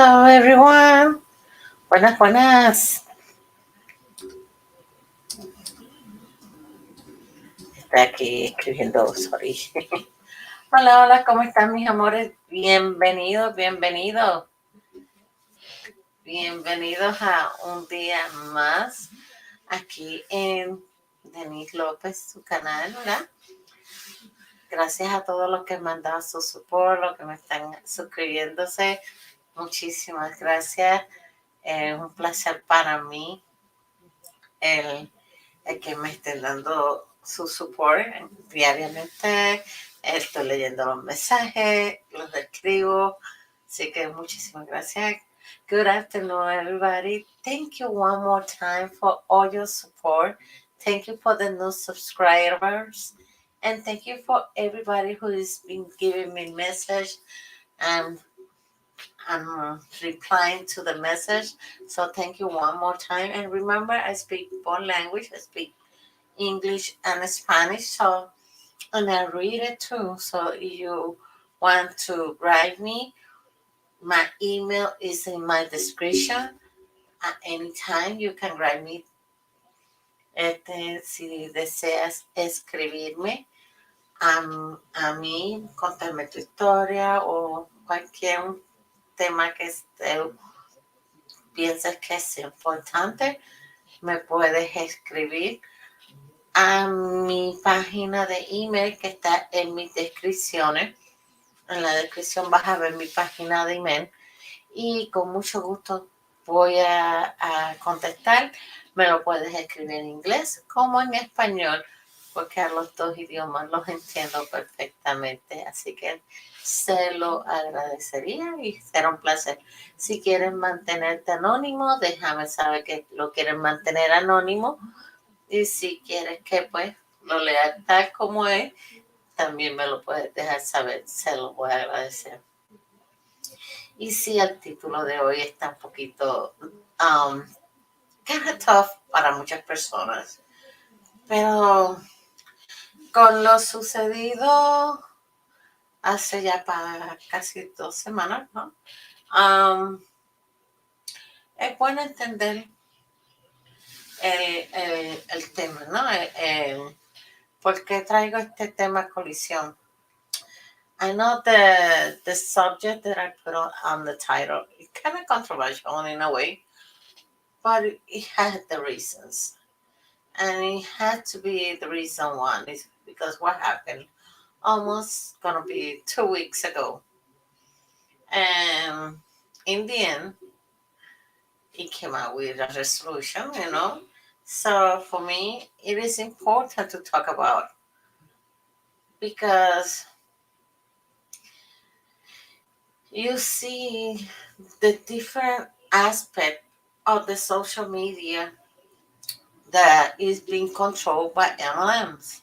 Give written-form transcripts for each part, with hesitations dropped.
Hello everyone. Buenas. Estoy aquí escribiendo, sorry. Hola, ¿cómo están mis amores? Bienvenidos a un día más aquí en Denise López, su canal, ¿verdad? Gracias a todos los que me han dado su support, los que me están suscribiéndose. Muchísimas gracias. Es un placer para mí el que me estén dando su support diariamente. Estoy leyendo los mensajes, los escribo. Así que muchísimas gracias. Good afternoon, everybody. Thank you one more time for all your support. Thank you for the new subscribers. And thank you for everybody who has been giving me message and I'm replying to the message. So thank you one more time. And remember, I speak both language. I speak English and Spanish. So, and I read it too. So if you want to write me, my email is in my description. At any time you can write me. Si deseas escribirme a mí, contarme tu historia o cualquier tema que pienses que es importante, me puedes escribir a mi página de email que está en mis descripciones. En la descripción vas a ver mi página de email y con mucho gusto voy a contestar. Me lo puedes escribir en inglés como en español, porque a los dos idiomas los entiendo perfectamente. Así que se lo agradecería y será un placer. Si quieren mantenerte anónimo, déjame saber que lo quieren mantener anónimo. Y si quieres que pues lo lea tal como es, también me lo puedes dejar saber. Se lo voy a agradecer. Y sí, el título de hoy está un poquito kind of tough para muchas personas. Pero con lo sucedido hace ya para casi 2 semanas, ¿no? Es bueno entender el tema, ¿no? ¿Por qué traigo este tema a colisión? I know the subject that I put on the title is kind of controversial in a way, but it had the reasons. And it had to be the reason one is because what happened almost gonna be 2 weeks ago. And in the end, it came out with a resolution, So for me, it is important to talk about because you see the different aspect of the social media that is being controlled by MLMs.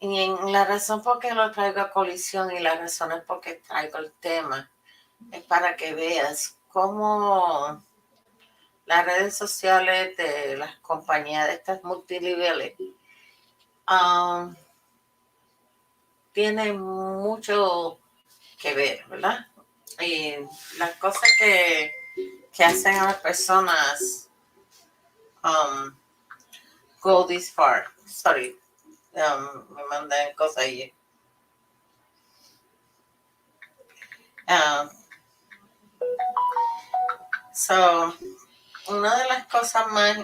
Y en la razón por qué lo traigo a colisión y la razón es porque traigo el tema es para que veas cómo las redes sociales de las compañías de estas multiniveles tienen mucho que ver, ¿verdad? Y las cosas que hacen a las personas go this far. Sorry, me mandan cosas ahí. So, una de las cosas más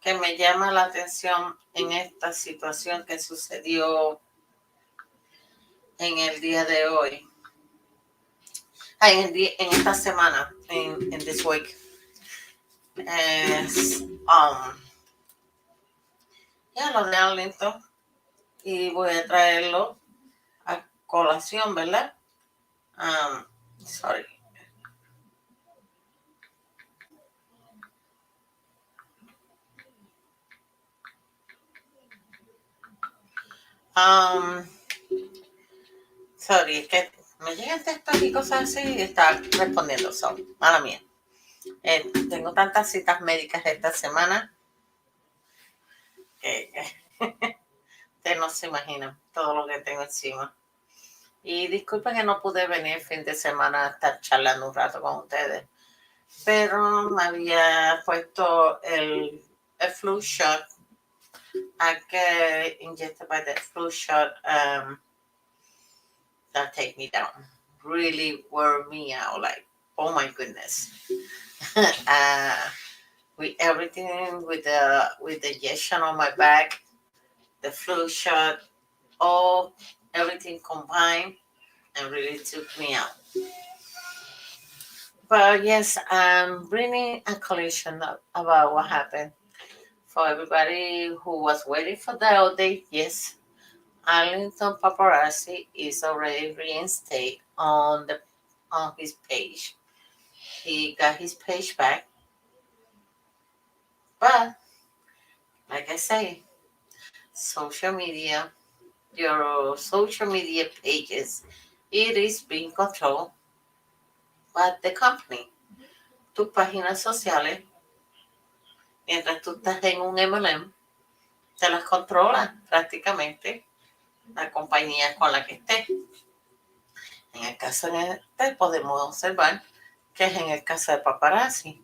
que me llama la atención en esta situación que sucedió en el día de hoy, en esta semana, en this week, es ya lo leo lento y voy a traerlo a colación, ¿verdad? Sorry. Sorry, es que me llegan textos y cosas así y está respondiendo. Mala mía. Tengo tantas citas médicas esta semana que ustedes no se imaginan todo lo que tengo encima. Y disculpen que no pude venir el fin de semana a estar charlando un rato con ustedes, pero me había puesto el flu shot. I get injected by the flu shot that take me down. Really wore me out. Like, oh my goodness. With everything, with the injection on my back, the flu shot, all everything combined, and really took me out. But yes, I'm bringing a collection about what happened. For everybody who was waiting for the update, yes, Arlington Paparazzi is already reinstated on his page. He got his page back, but like I say, social media, your social media pages, it is being controlled by the company. Tus páginas sociales, mientras tú estás en un MLM, te las controla prácticamente la compañía con la que estés. En el caso de este, podemos observar que es en el caso de Paparazzi.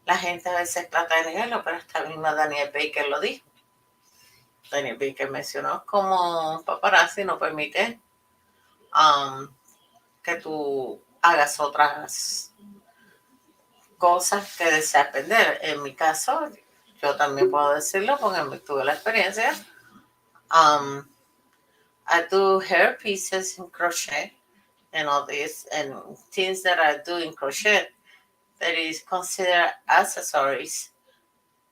La gente a veces trata de negarlo, pero esta misma Daniel Baker lo dijo. Daniel Baker mencionó como Paparazzi no permite que tú hagas otras cosas que deseas vender. En mi caso, yo también puedo decirlo porque tuve la experiencia. I do hair pieces in crochet and all this, and things that I do in crochet that is considered accessories.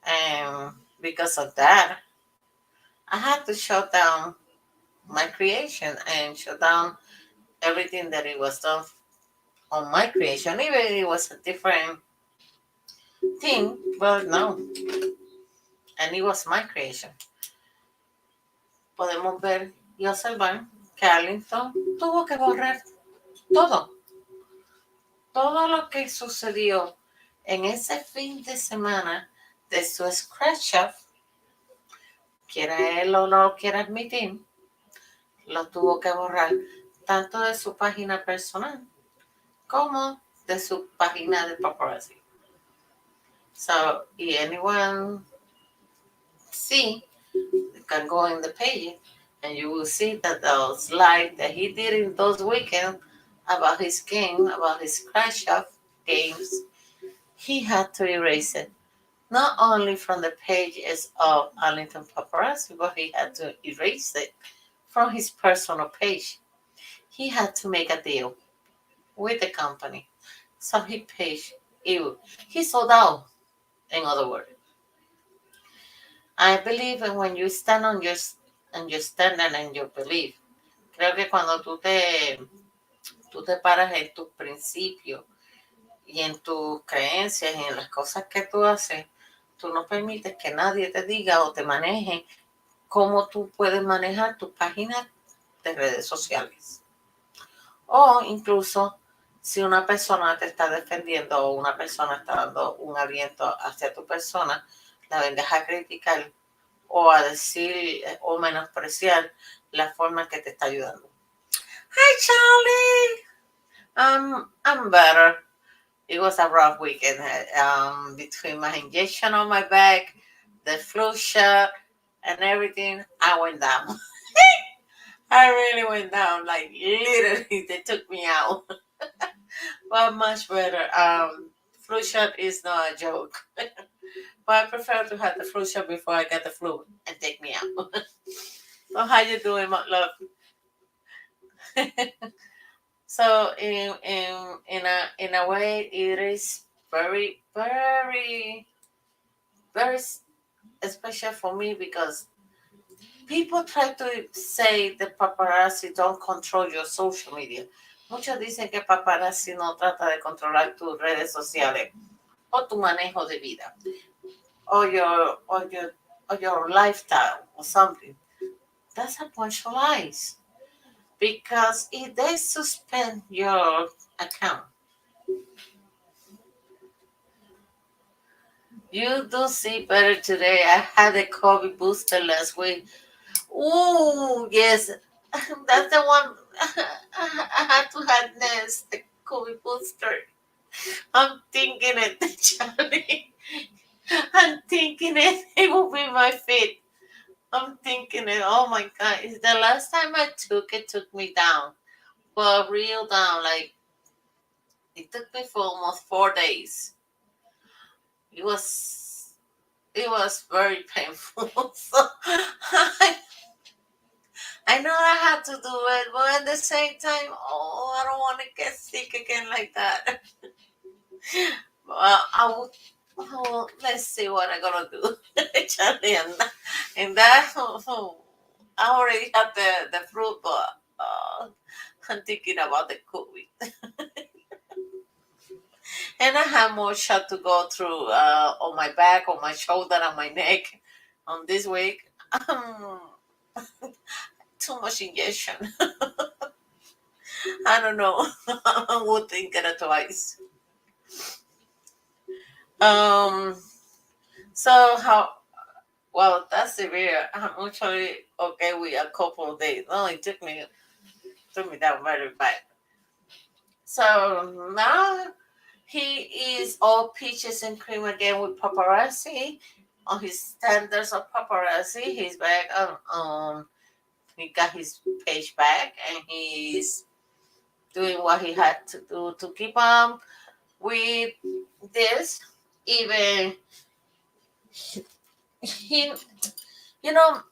And because of that, I had to shut down my creation and shut down everything that it was done on my creation, even if it was a different thing, but no. And it was my creation. Podemos ver y observar que Arlington tuvo que borrar todo lo que sucedió en ese fin de semana de su scratch off, quiera él o no lo quiera admitir, lo tuvo que borrar tanto de su página personal como de su página de Paparazzi. So, if anyone see, you can go in the page and you will see that those live that he did in those weekends about his game, about his crash off games, he had to erase it. Not only from the pages of Arlington Paparazzi, but he had to erase it from his personal page. He had to make a deal with the company. So he paid you. He sold out, in other words. I believe in when you stand on your standard and your belief. Creo que cuando tú te paras en tus principios y en tus creencias y en las cosas que tú haces, tú no permites que nadie te diga o te maneje cómo tú puedes manejar tus páginas de redes sociales. O incluso si una persona te está defendiendo o una persona está dando un aliento hacia tu persona, la vengas a criticar o a decir o menospreciar la forma que te está ayudando. Hi, Charlie. I'm better. It was a rough weekend between my injection on my back, the flu shot, and everything. I went down. I really went down. Like literally, they took me out. But much better. Flu shot is not a joke. But I prefer to have the flu shot before I get the flu and take me out. So how you doing, my love? So in a way, it is very, very, very special for me because people try to say the paparazzi don't control your social media. Muchos dicen que paparazzi no trata de controlar tus redes sociales o tu manejo de vida or your lifestyle or something. That's a bunch of lies. Because if they suspend your account, you do see better today. I had a COVID booster last week. Oh, yes. That's the one. I had to harness the COVID booster. I'm thinking it, Charlie. I'm thinking it will be my fate. I'm thinking it. Oh my God! It's the last time I took me down, but real down. Like it took me for almost 4 days. It was very painful. So I know I had to do it, but at the same time, oh, I don't want to get sick again like that. Well, let's see what I'm gonna do, Charlie, and that I already had the fruit, but I'm thinking about the COVID, and I have more shot to go through on my back, on my shoulder, on my neck, on this week. Um, Too much injection. I don't know. I would think it twice. Um. So how? Well, that's severe. I'm actually okay with a couple of days. No, it took me down very bad. So now he is all peaches and cream again with paparazzi. On his standards of paparazzi, he's back on. He got his page back, and he's doing what he had to do to keep on with this. Even he, you know,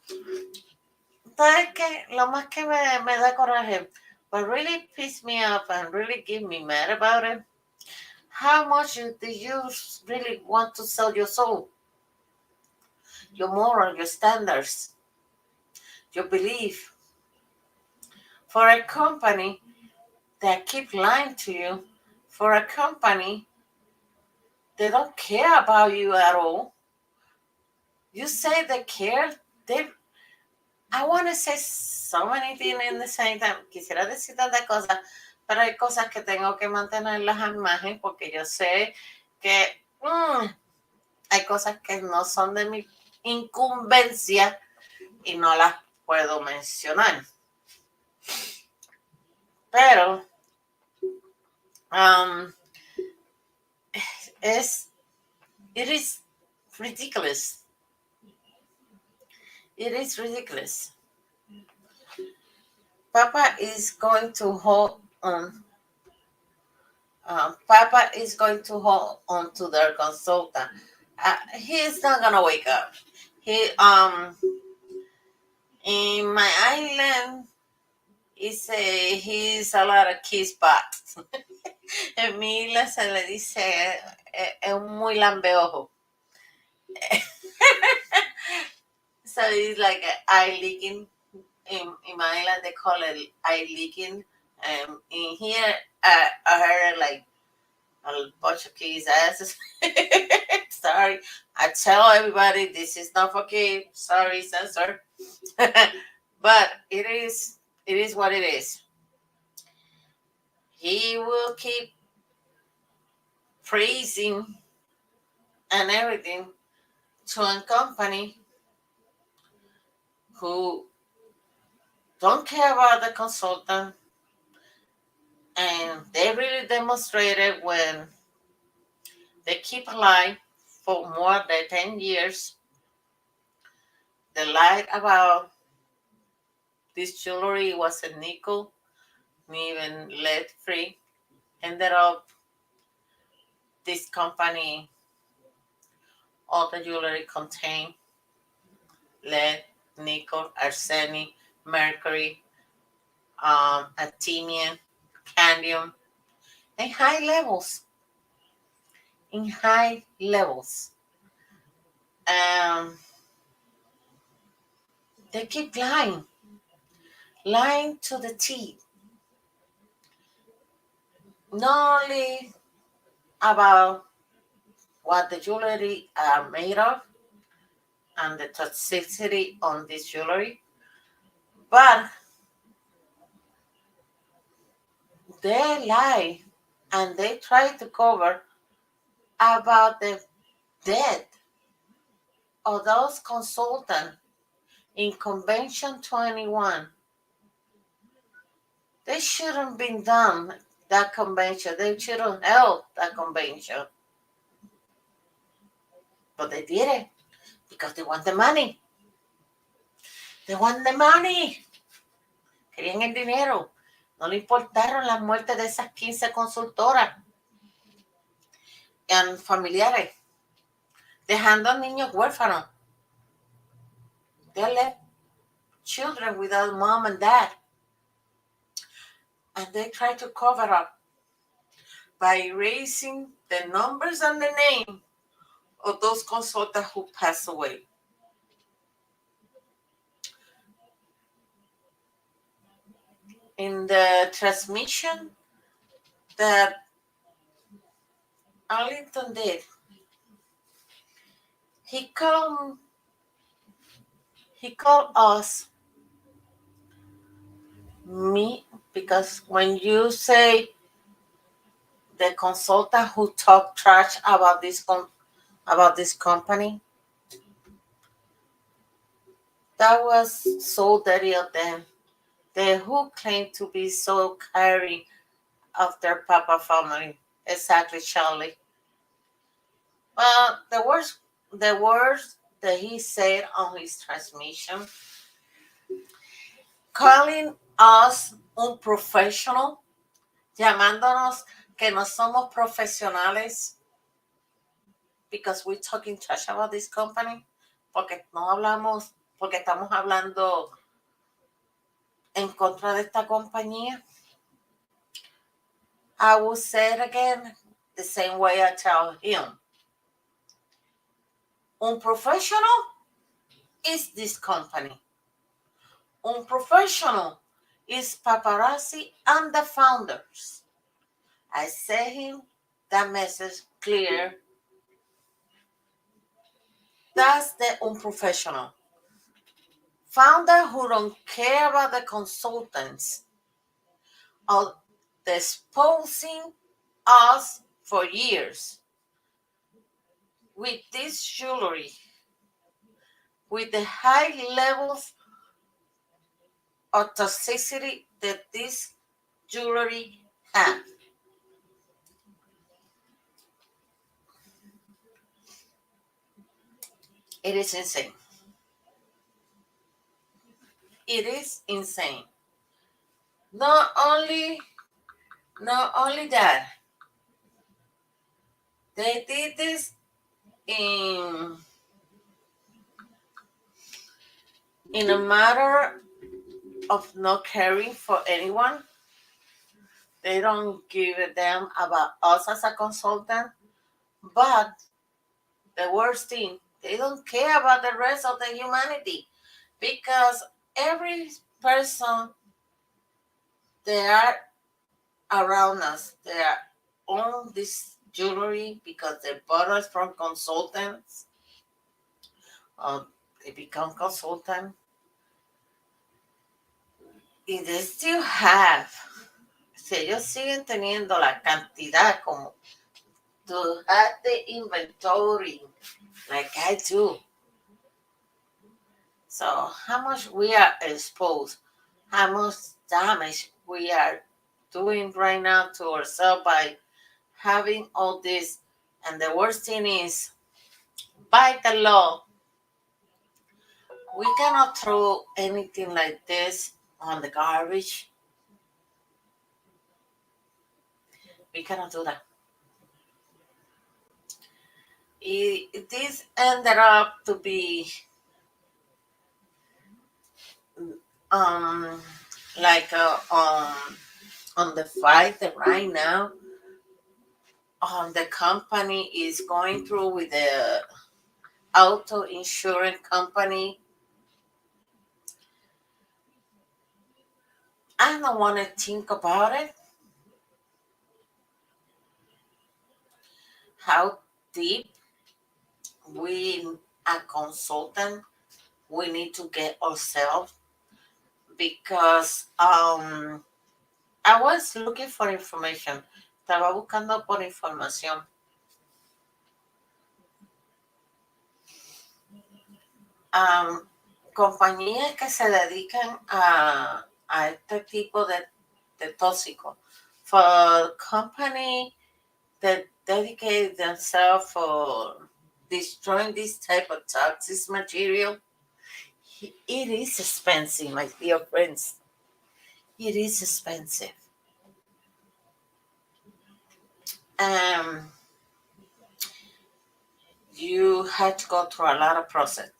¿sabes qué? Lo más que me da coraje, what really pissed me off and really give me mad about it, how much do you really want to sell your soul, your moral, your standards, your belief for a company that keep lying to you, for a company they don't care about you at all. You say they care, they I want to say so many things in the same time. Quisiera decir tantas cosas, pero hay cosas que tengo que mantenerlas al margen porque yo sé que hay cosas que no son de mi incumbencia y no las puedo mencionar. Pero it is ridiculous. It is ridiculous. Papa is going to hold on. Papa is going to hold on to their consultant. He's not gonna wake up. He in my island he's a lot of kiss butts. En mi isla se le dice es muy lambeojo. So it's like eye leaking. In my island they call it eye leaking. In here I heard like a bunch of kids asses. Sorry, I tell everybody this is not for kids. Sorry, censor. But it is what it is. He will keep praising and everything to a company who don't care about the consultant, and they really demonstrated when they keep lying for more than 10 years. They lied about this jewelry was a nickel, even lead free. Ended up this company, all the jewelry contained lead, nickel, arsenic, mercury, actinium, cadmium, in high levels. In high levels. Um, they keep lying to the teeth. Not only about what the jewelry are made of and the toxicity on this jewelry, but they lie and they try to cover about the death of those consultants in Convention 21 They shouldn't been done that convention. They shouldn't held that convention. But they did it because they want the money. They want the money. Querían el dinero. No le importaron las muertes de esas 15 consultoras y familiares, dejando a niños huérfanos. They left children without mom and dad. And they try to cover up by erasing the numbers and the name of those consultants who passed away. In the transmission that Arlington did, he called us, me, because when you say the consultant who talked trash about this company, that was so dirty of them. They who claim to be so caring of their Papa family. Exactly, Charlie. Well, the words that he said on his transmission, calling us unprofessional, llamándonos que no somos profesionales because we're talking trash about this company, porque estamos hablando en contra de esta compañía. I will say it again the same way I tell him. Unprofessional is this company. Unprofessional is Paparazzi and the founders. I sent him that message clear. That's the unprofessional. Founder who don't care about the consultants or exposing us for years with this jewelry, with the high levels of toxicity that this jewelry has. It is insane. It is insane. Not only that, they did this in a matter of not caring for anyone. They don't give a damn about us as a consultant, but the worst thing, they don't care about the rest of the humanity, because every person they are around us, they are own this jewelry because they bought us from consultants, or they become consultant. Y they still have, si ellos siguen teniendo la cantidad como to have the inventory like I do. So how much we are exposed, how much damage we are doing right now to ourselves by having all this. And the worst thing is, by the law, we cannot throw anything like this on the garbage. We cannot do that. This ended up to be like on the fight right now. The company is going through with the auto insurance company. I don't want to think about it. How deep we, a consultant, we need to get ourselves, because I was looking for information. Estaba buscando por información. Compañías que se dedican a este tipo de the tóxico. For company that dedicate themselves for destroying this type of toxic material, it is expensive, my dear friends. It is expensive. Um, you had to go through a lot of process.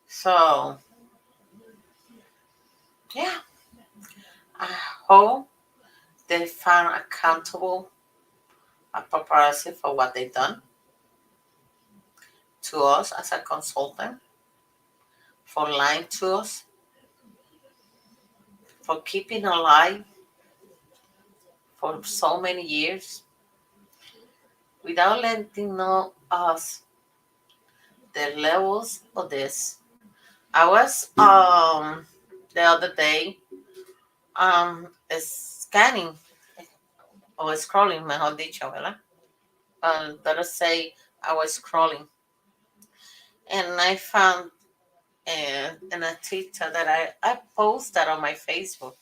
So, yeah, I hope they found accountable a paparazzi for what they done to us as a consultant, for lying to us, for keeping alive for so many years without letting know us the levels of this. I was the other day scanning or scrolling, mejor dicho, ¿verdad? Better say I was scrolling, and I found in a TikTok that I posted on my Facebook.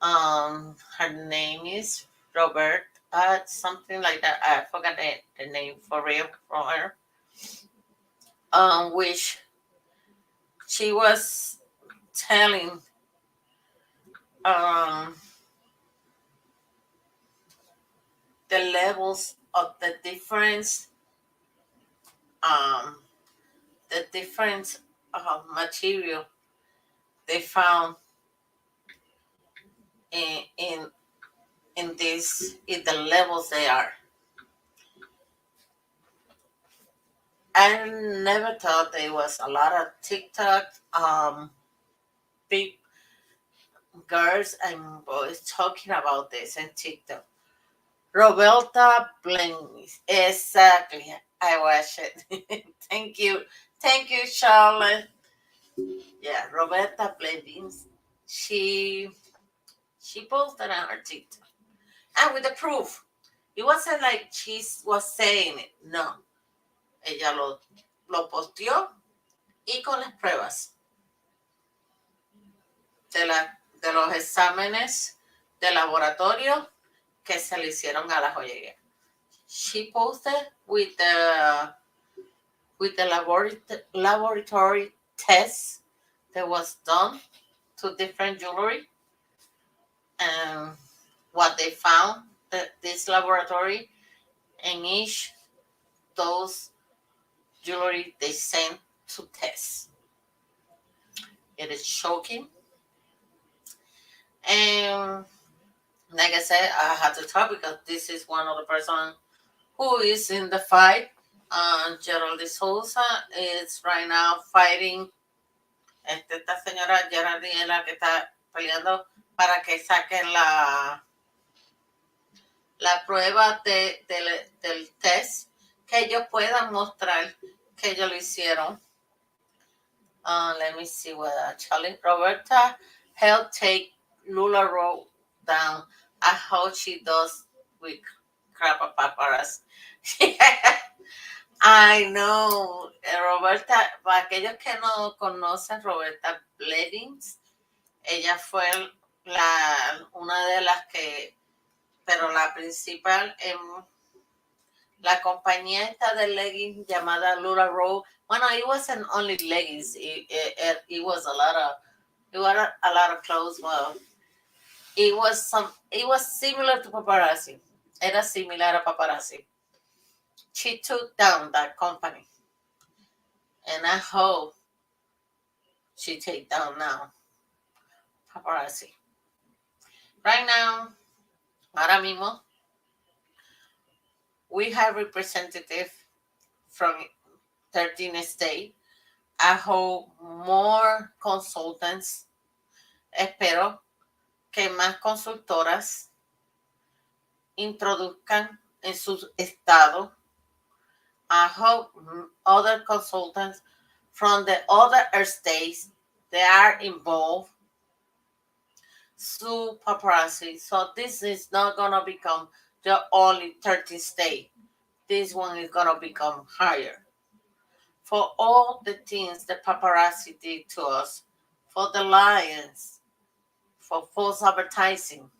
Her name is Robert, something like that. I forgot the name for real from her. Which she was telling um the levels of um the different material they found in this in the levels they are. I never thought there was a lot of TikTok big girls and boys talking about this in TikTok. Roberta Blaines, exactly. I watched it. Thank you, Charlotte. Yeah, Roberta Blaines. She she posted on her TikTok, and with the proof. It wasn't like she was saying it. No, ella lo posteó y con las pruebas de los exámenes de laboratorio que se le hicieron a la joyería. She posted with the laboratory test that was done to different jewelry and what they found that this laboratory and each those jewelry they sent to test. It is shocking. And like I said, I had to talk because this is one of the person who is in the fight. Gerald de Souza is right now fighting. Esta señora Geraldine es la que está peleando para que saquen la prueba del test, que ellos puedan mostrar que ellos lo hicieron. Let me see what actually Roberta helped take Lula Road down. I hope she does with crap paparazzi. I know, Roberta, para aquellos que no conocen Roberta Blevins, ella fue una de las que, pero la principal en la compañía esta de leggings llamada Lula Row. Bueno, it wasn't only leggings, it was a lot of clothes. Well, it was similar to Paparazzi. Era similar a Paparazzi. She took down that company, and I hope she take down now Paparazzi. Right now, ahora mismo, we have representative from 13 states. I hope more consultants. Espero que más consultoras introduzcan en su estado. I hope other consultants from the other states they are involved sue paparazzi. So this is not gonna become the only 13 state. This one is gonna become higher. For all the things the paparazzi did to us, for the lions, for false advertising,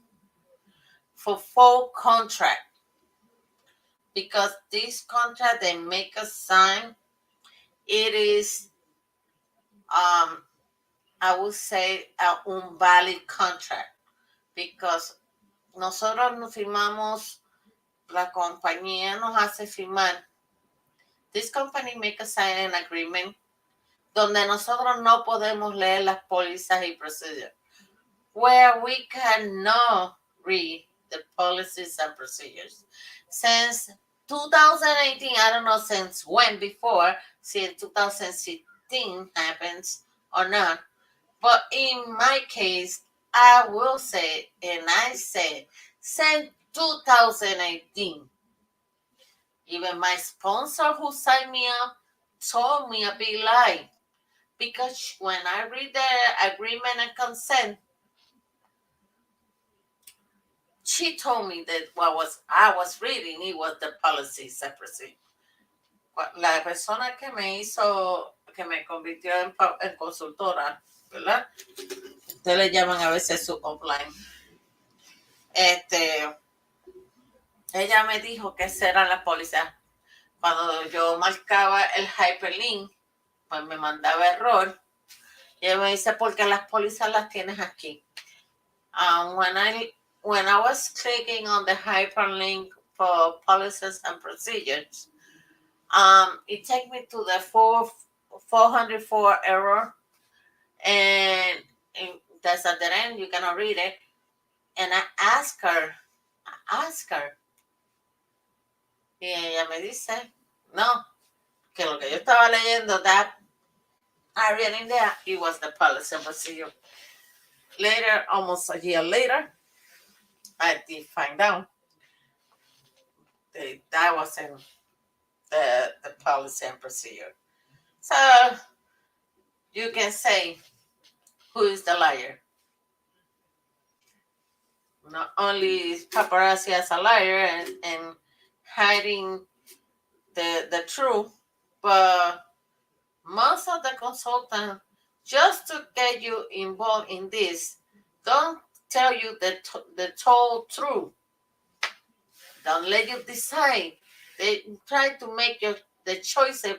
for faux contract. Because this contract they make us sign, it is, I would say, un invalid contract. Because nosotros nos firmamos, la compañía nos hace firmar. This company make us sign an agreement donde nosotros no podemos leer las pólizas y procedures, where we cannot read the policies and procedures. Since 2018, I don't know since when before, since 2016 happens or not, but in my case, I will say, and I say, since 2018, even my sponsor who signed me up told me a big lie. Because when I read the agreement and consent, she told me that I was reading, it was the policy separately. La persona que me hizo, que me convirtió en consultora, ¿verdad? Ustedes le llaman a veces su offline. Ella me dijo que esa era la póliza. Cuando yo marcaba el hyperlink, pues me mandaba error. Y ella me dice, porque las pólizas las tienes aquí. When I was clicking on the hyperlink for policies and procedures, it took me to the 404 error, and that's at the end. You cannot read it. And I asked her, y ella me dice, no, que lo que yo estaba leyendo, that I read in there, it was the policy and procedure. Later, almost a year later, I did find out that wasn't the policy and procedure. So you can say, who is the liar? Not only is Paparazzi as a liar and hiding the truth, but most of the consultants, just to get you involved in this, don't tell you the total truth. Don't let you decide. They try to make the choice of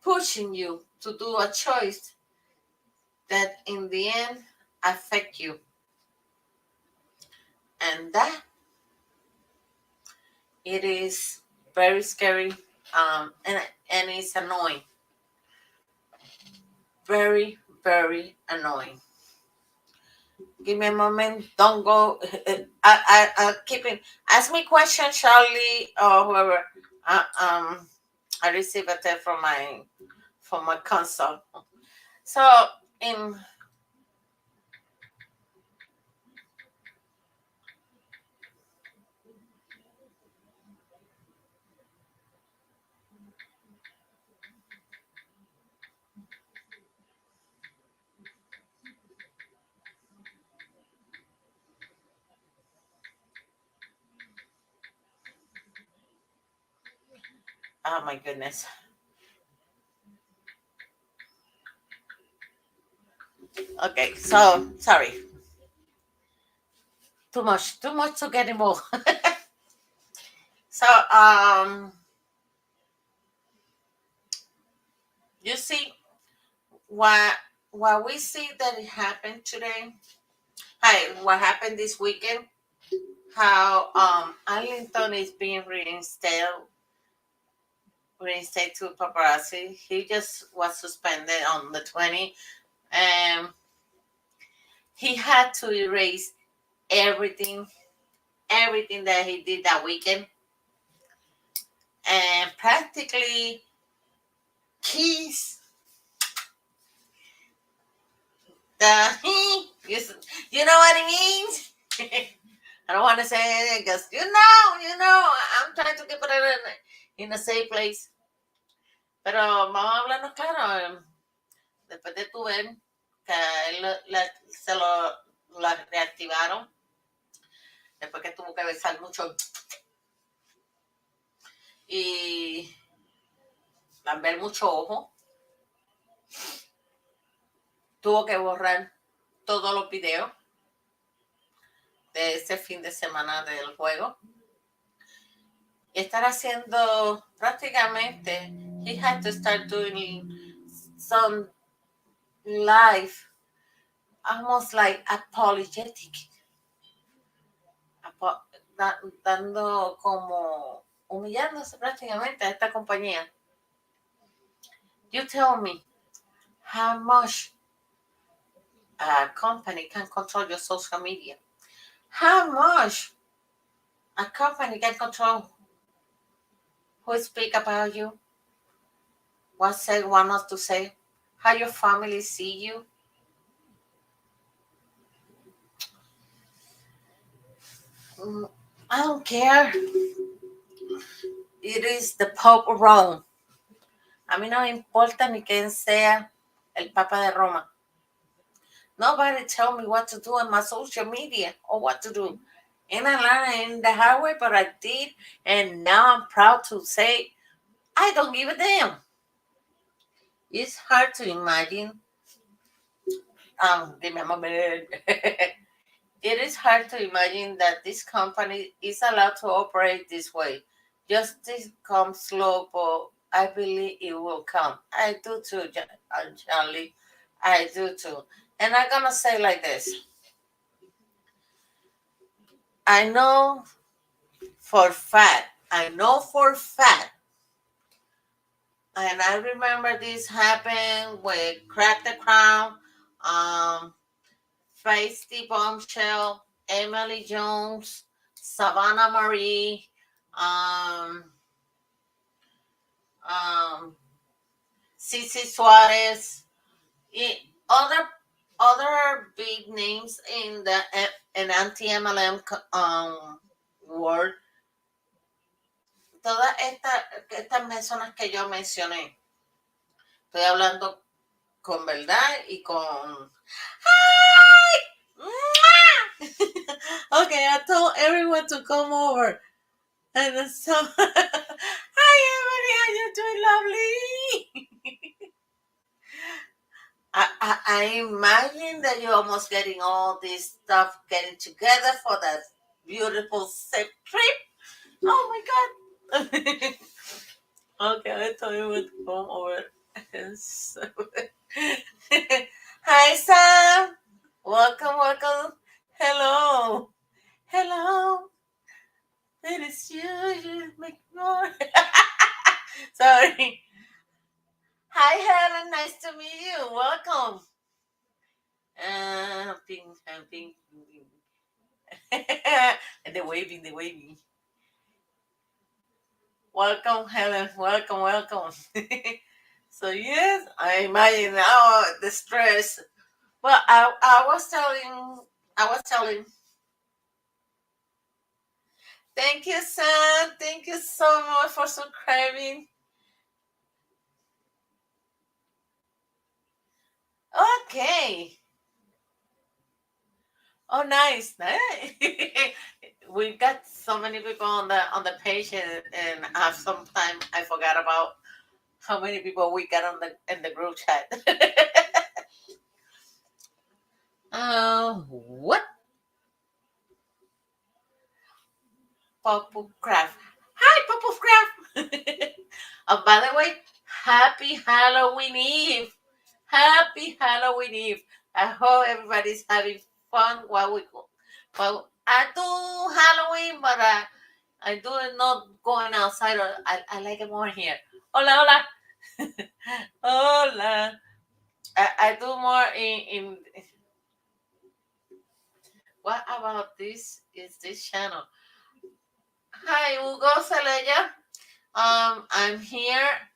pushing you to do a choice that in the end affect you. And that, it is very scary, and it's annoying. Very, very annoying. Give me a moment. Don't go. I keep it. Ask me questions, Charlie, or whoever. I received a text from my console. So in oh my goodness. Okay, so sorry. Too much to get involved. So you see what we see that it happened today. Hi, what happened this weekend? How Arlington is being reinstated to Paparazzi. He just was suspended on the 20th, and he had to erase everything that he did that weekend, and practically keys you know what it means. I don't want to say anything because you know I'm trying to keep it in a safe place. Pero vamos a hablarnos claro. Después de tu ver que se lo reactivaron, después que tuvo que besar mucho y lamber mucho ojo, tuvo que borrar todos los videos de ese fin de semana del juego. Y estar haciendo prácticamente, he had to start doing some live, almost like apologetic, dando como humillándose prácticamente a esta compañía. You tell me how much a company can control your social media. How much a company can control who speak about you, what say, what not to say, how your family see you. I don't care. It is the Pope of Rome. A mí no me importa ni quién sea el Papa de Roma. Nobody tell me what to do on my social media or what to do. And I learned in the hard way, but I did. And now I'm proud to say I don't give a damn. It's hard to imagine. It is hard to imagine that this company is allowed to operate this way. Justice comes slow, but I believe it will come. I do too, Charlie. I do too. And I'm going to say like this. I know for fact, and I remember this happened with Crack the Crown, Face the Bombshell, Emily Jones, Savannah Marie, Cici Suarez, other big names in the anti-MLM world. Todas estas personas que yo mencioné, estoy hablando con verdad y con... ¡Hi! Okay, I told everyone to come over. And so, hi everybody, how you doing, lovely? I imagine that you're almost getting all this stuff getting together for that beautiful safe trip. Oh my God. Okay, I thought you would come over. So, hi, Sam. Welcome. Hello. It is you make more. Sorry. Hi, Helen. Nice to meet you. Welcome. Ping. And the waving. Welcome, Helen. Welcome. So yes, I imagine now the stress. Well, I was telling. Thank you, Sam. Thank you so much for subscribing. Okay. Oh, nice. We got so many people on the page, and sometimes I forgot about how many people we got in the group chat. What? Purple Craft. Hi, Purple Craft. Oh, by the way, happy Halloween Eve. Happy Halloween Eve. I hope everybody's having fun while we go. Well, I do Halloween, but I do it not going outside. I like it more here. Hola. Hola. I do more in what about this? Is this channel? Hi, Hugo Celaya. I'm here.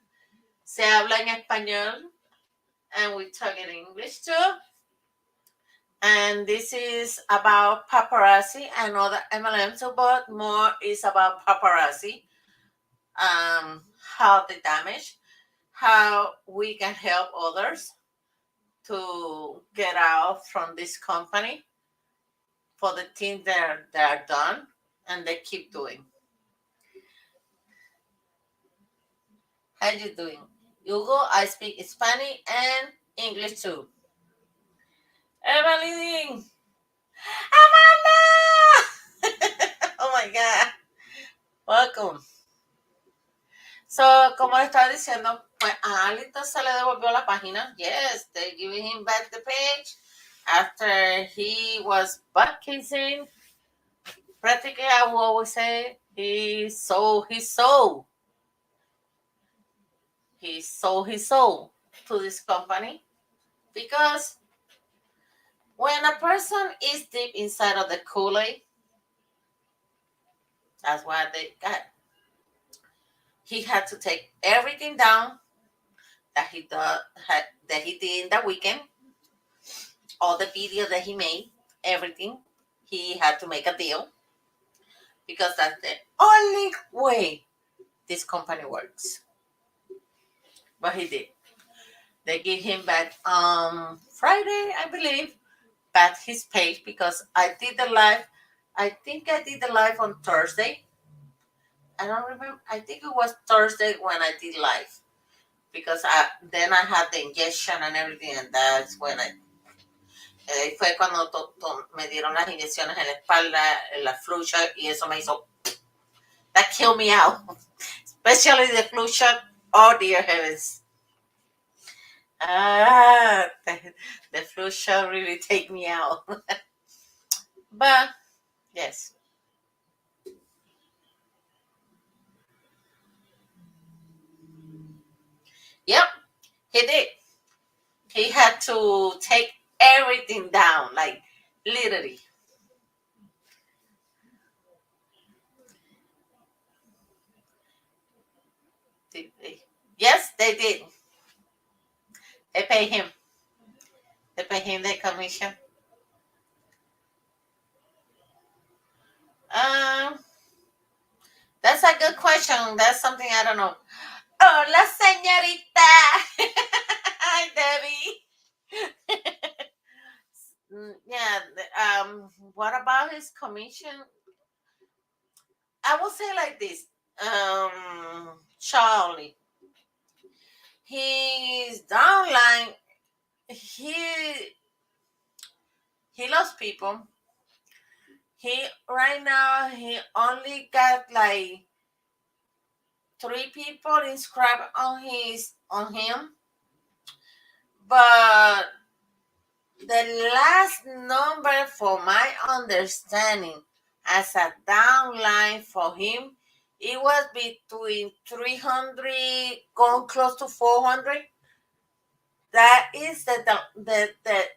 Se habla en español, and we talk in English too. And this is about paparazzi and other MLMs, but more is about paparazzi. How they damage, how we can help others to get out from this company for the things that are done and they keep doing. How you doing? Hugo, I speak Spanish and English too. Evelyn. Amanda. Oh my God. Welcome. So, como le estaba diciendo, pues a Alito se le devolvió la página. Yes, they giving him back the page after he was butt kissing. Practically, I will always say he sold his soul. He sold his soul to this company because when a person is deep inside of the Kool-Aid, that's what they got. He had to take everything down that he did in the weekend, all the video that he made, everything. He had to make a deal because that's the only way this company works. But he did. They give him back Friday, I believe, back his page because I did the live. I think I did the live on Thursday. I don't remember. I think it was Thursday when I did live because then I had the injection and everything, and that's when fue cuando me dieron las inyecciones en la espalda, la flu shot, y eso me hizo, that killed me out, especially the flu shot. Oh dear heavens. The flu shot really take me out. But yes. Yep, he did. He had to take everything down, like literally. Yes, they did. They pay him. They pay him the commission. Um, that's a good question. That's something I don't know. Hola, señorita. Hi, Debbie. Yeah. What about his commission? I will say like this. Charlie. He's downline. He he loves people. He right now he only got like 3 people inscribed on him, but the last number, for my understanding, as a downline for him, it was between 300, going close to 400. That is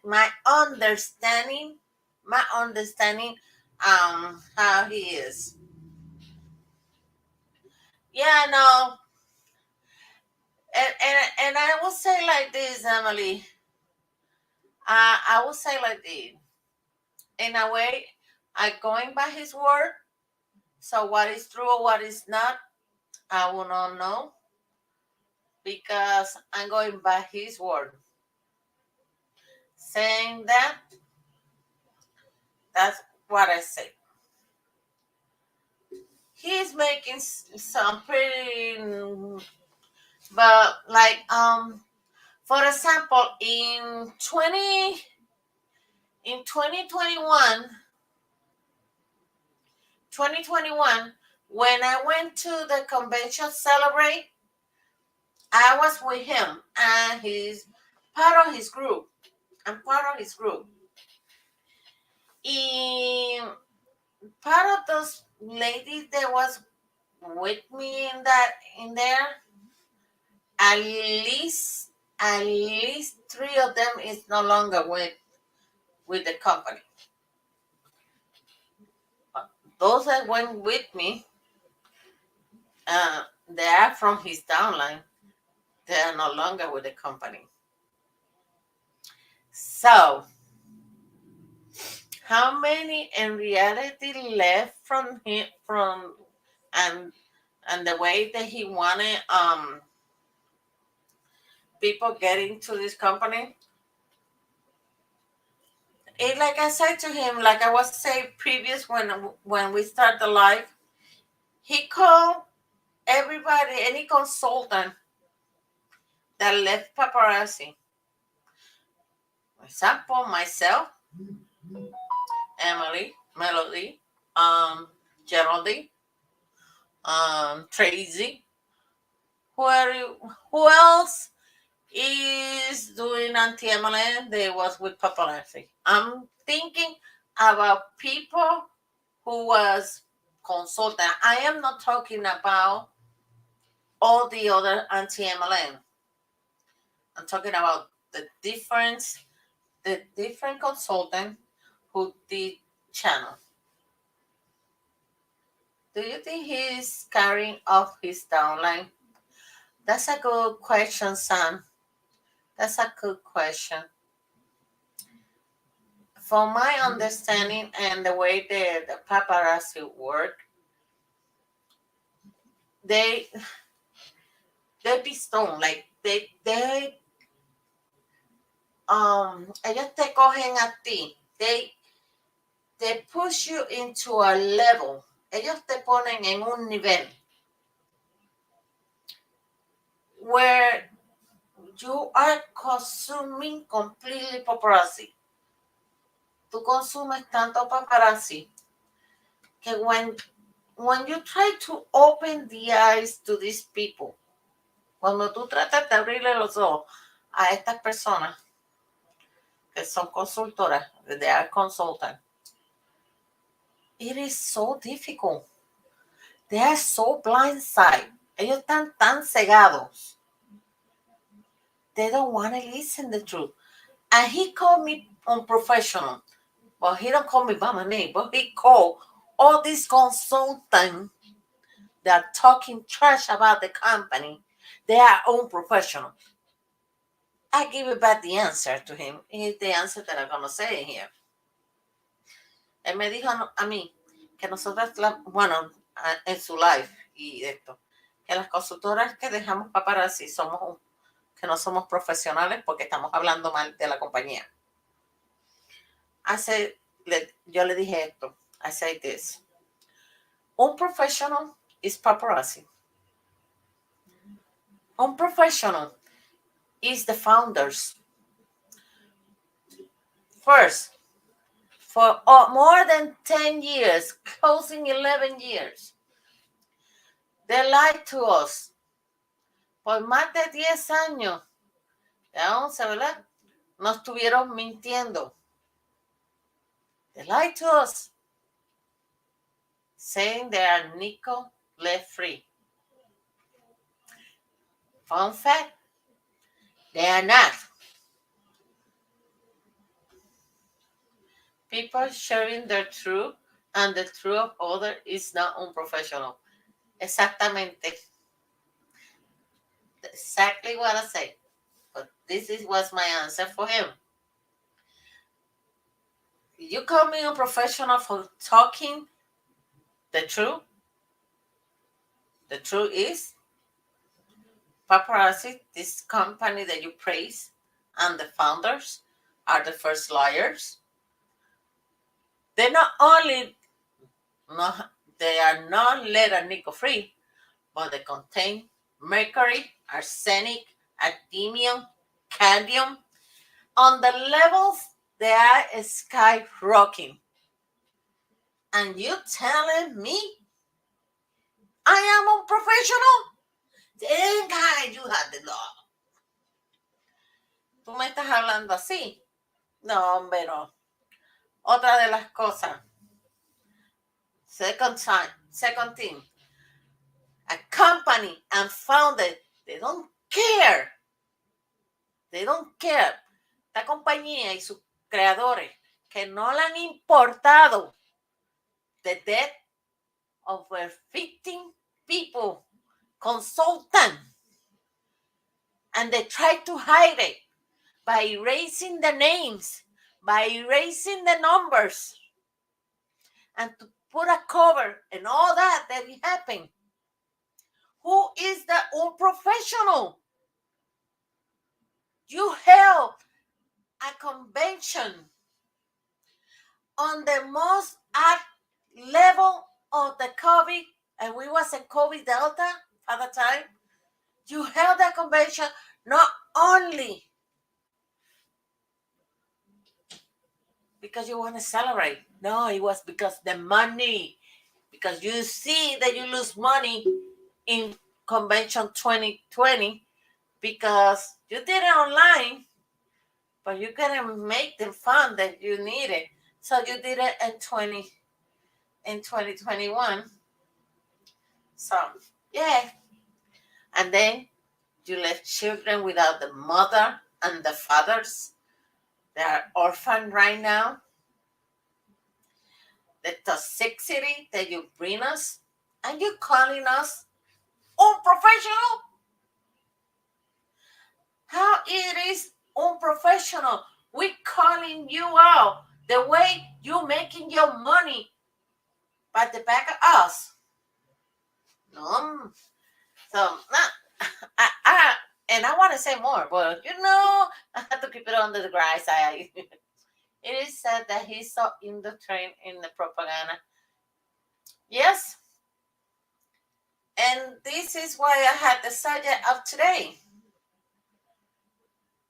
my understanding. My understanding, how he is. Yeah, no, and I will say like this, Emily. I will say like this. In a way, I'm going by his word. So what is true or what is not, I will not know because I'm going by his word. Saying that, that's what I say. He's making some pretty, but like for example, in 2021, 2021, when I went to the convention celebrate, I was with him and he's part of his group. I'm part of his group. And part of those ladies that was with me in there, at least 3 of them is no longer with the company. Those that went with me, they are from his downline. They are no longer with the company. So, how many in reality left from him and and the way that he wanted people getting to this company? Like I said to him, like I was saying previous when we start the live, he called everybody, any consultant that left Paparazzi. example, myself, Emily, Melody, Geraldine, Tracy. Who else is doing anti-MLM? They was with Paparazzi. I'm thinking about people who was consultant. I am not talking about all the other anti-MLM. I'm talking about the different consultant who did channel. Do you think he's carrying off his downline? That's a good question, Sam. That's a good question. From my understanding and the way the paparazzi work, they be stoned, like ellos te cogen a ti, they push you into a level, ellos te ponen en un nivel where you are consuming completely paparazzi. Tú consumes tanto paparazzi que when you try to open the eyes to these people, cuando tú tratas de abrirle los ojos a estas personas que son consultoras, they are consultant, it is so difficult. They are so blindsided. Ellos están tan cegados. They don't want to listen the truth. And he called me unprofessional. But he don't call me by my name. But he called all these consultants that are talking trash about the company. They are unprofessional. I give it back the answer to him. It's the answer that I'm going to say here. Él me dijo a mí que nosotras, bueno, en su live y esto, que las consultoras que dejamos paparazzi que no somos profesionales porque estamos hablando mal de la compañía. Yo le dije esto. I say this. Un professional is paparazzi. Un professional is the founders. First, for more than 10 years, closing 11 years, they lied to us. Por más de 10 años, de 11, ¿verdad? Nos estuvieron mintiendo. They lied to us, saying they are nickel left free. Fun fact, they are not. People sharing their truth and the truth of others is not unprofessional. Exactamente. Exactly what I say. But was my answer for him. You call me unprofessional for talking the truth? The truth is, Paparazzi, this company that you praise, and the founders are the first liars. They are not lead and nickel free, but they contain mercury, arsenic, actinium, cadmium. On the levels, they are skyrocketing. And you telling me I am unprofessional? Thank God you had the law. ¿Tú me estás hablando así? No, hombre, no. Otra de las cosas. Second thing. A company and founded, they don't care. They don't care. Esta compañía y sus creadores que no le han importado the death of over 15 people, consultant. And they try to hide it by erasing the names, by erasing the numbers, and to put a cover and all that happened. Who is the unprofessional? You held a convention on the most level of the COVID, and we was in COVID Delta at the time. You held a convention not only because you want to celebrate. No, it was because the money. Because you see that you lose money in convention 2020 because you did it online, but you couldn't make the fund that you needed. So you did it in 2021. So yeah. And then you left children without the mother and the fathers. They are orphaned right now. The toxicity that you bring us, and you calling us unprofessional? How it is unprofessional? We calling you out the way you making your money by the back of us. No. So and I want to say more, but I have to keep it under the grass. It is said that he's so in the train in the propaganda. Yes. And this is why I had the subject of today.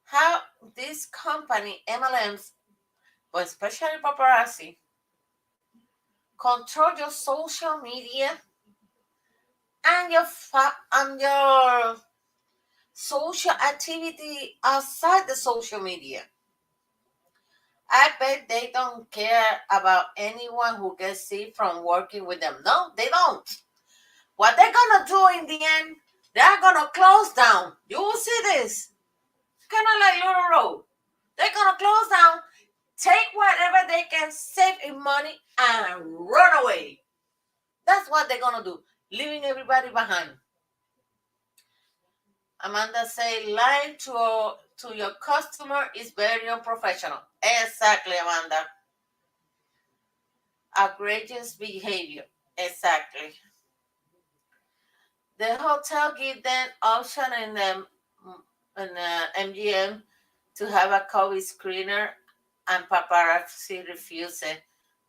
How this company, MLMs, but especially Paparazzi, control your social media and your social activity outside the social media. I bet they don't care about anyone who gets sick from working with them. No, they don't. What they're gonna do in the end, they're gonna close down. You will see this. Kind of like Little Road. They're gonna close down, take whatever they can save in money, and run away. That's what they're gonna do, leaving everybody behind. Amanda say lying to your customer is very unprofessional. Exactly, Amanda. Outrageous behavior. Exactly. The hotel give them option in the MGM to have a COVID screener, and paparazzi refuse it.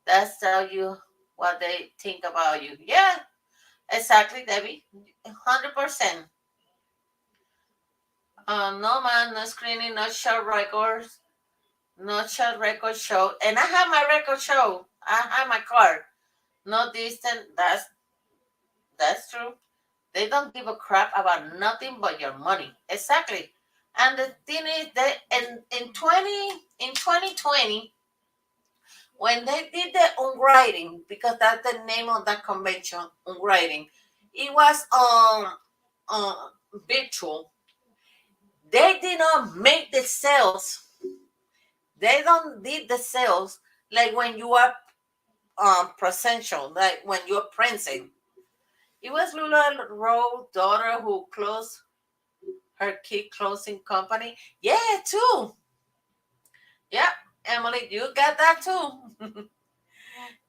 That's tell you what they think about you. Yeah, exactly, Debbie. 100%. No man, no screening, no show records, no show record show. And I have my record show. I have my card. No distance. That's true. They don't give a crap about nothing but your money. Exactly. And the thing is that in 2020, when they did the on-writing, because that's the name of that convention, on-writing, it was virtual. They did not make the sales. They don't did the sales like when you are presential, like when you're printing. It was Lula Rowe's daughter who closed her key closing company. Yeah, too. Yeah, Emily, you got that too.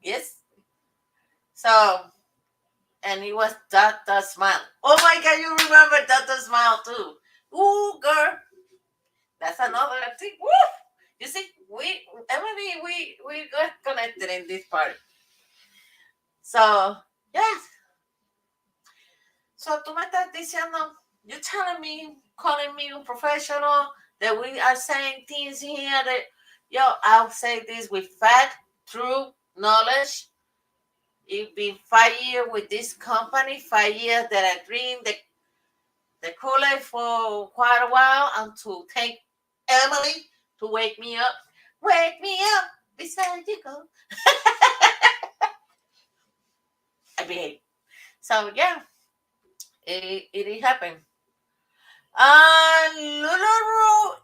Yes. So, and it was Dr. Smile. Oh my God, you remember Dr. Smile too. Ooh, girl. That's another thing. Woo! You see, Emily, we got connected in this part. So, yes. So, tú me estás diciendo, you're telling me, calling me a professional, that we are saying things here that, I'll say this with fact, true knowledge. It's been 5 years with this company, 5 years that I drink the Kool-Aid for quite a while, and to take Emily to wake me up. Wake me up beside you go. I behave. So yeah, it happened. Lularu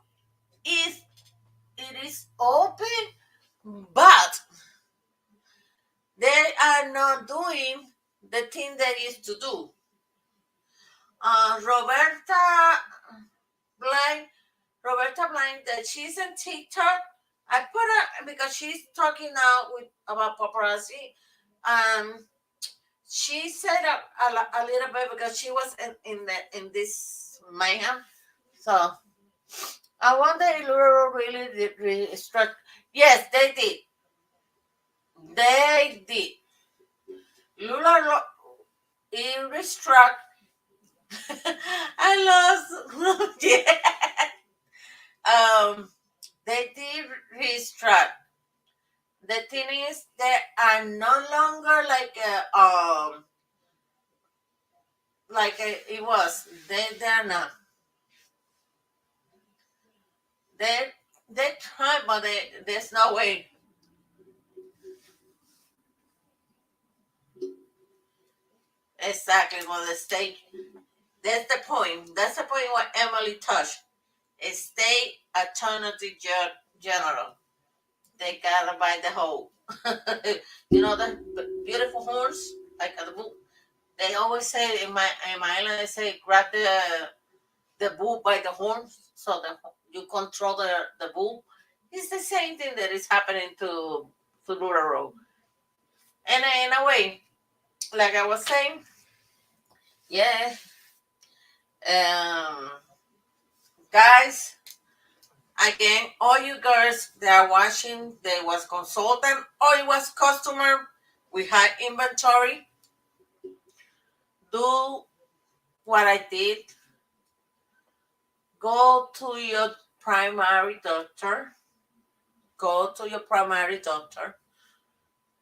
is open, but they are not doing the thing they used to do. Roberta Blind, that she's on TikTok. I put her because she's talking now about paparazzi. She set up a little bit because she was in this mayhem. So I wonder if Luro really did restruct. Yes, they did. They did. Lula restruct. I lost. Yeah. They did restruct. are no longer it was. They're not. They try, but there's no way. Exactly. Well, the state. That's the point. That's the point what Emily touched. A state attorney general. They gotta buy the whole. You know the beautiful horns, like the bull. They always say in my island, they say grab the bull by the horns, so that you control the bull. It's the same thing that is happening to Lura. And in a way, like I was saying, yeah, um, guys, again, all you girls that are watching, there was consultant or it was customer. We had inventory. Do what I did. Go to your primary doctor. Go to your primary doctor.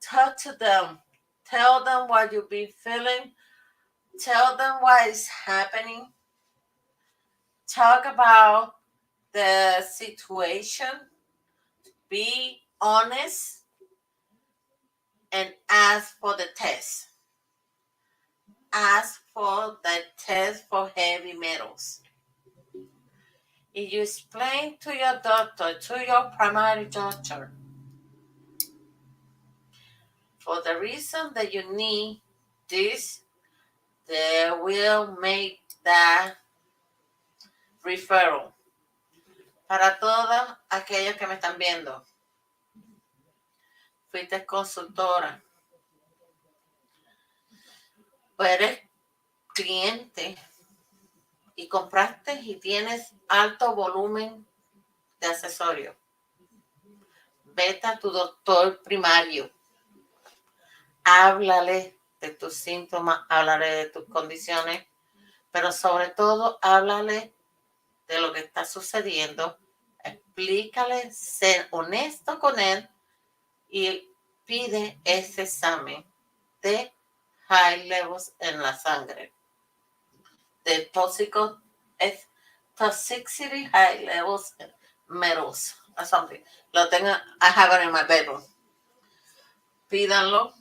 Talk to them. Tell them what you've been feeling. Tell them what is happening. Talk about the situation. Be honest and ask for the test. Ask for the test for heavy metals. If you explain to your doctor, to your primary doctor, for the reason that you need this, they will make that referral. Para todos aquellos que me están viendo, fuiste consultora, o eres cliente y compraste y tienes alto volumen de accesorios. Vete a tu doctor primario. Háblale de tus síntomas, háblale de tus condiciones, pero sobre todo háblale de lo que está sucediendo. Explícale, ser honesto con él y pide ese examen de high levels en la sangre, de toxicity high levels metals or something. Lo tengo, I have it in my bedroom. Pídanlo.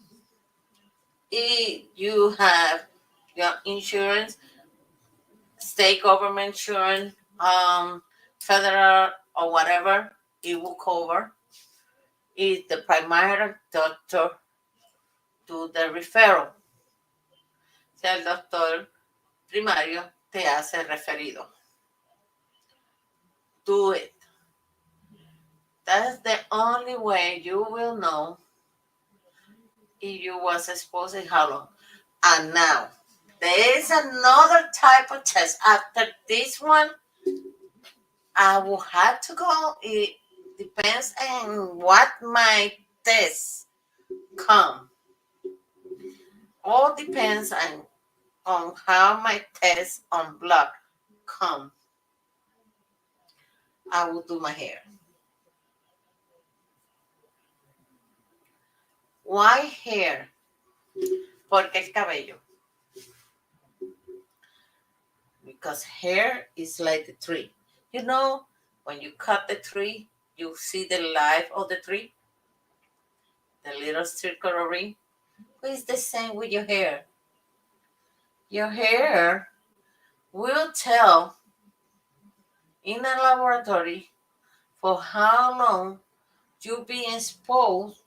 Y you have your insurance, state government insurance, federal or whatever, it will cover. If the primary doctor do the referral. Si el doctor primario te hace referido. Do it. That's the only way you will know if you was exposed and how long. And now, there is another type of test. After this one, I will have to go. It depends on what my tests come. All depends on how my tests on blood come. I will do my hair. Why hair? Porque el cabello. Because hair is like the tree. You know, when you cut the tree, you see the life of the tree. The little circular ring. It's the same with your hair. Your hair will tell in a laboratory for how long you've been exposed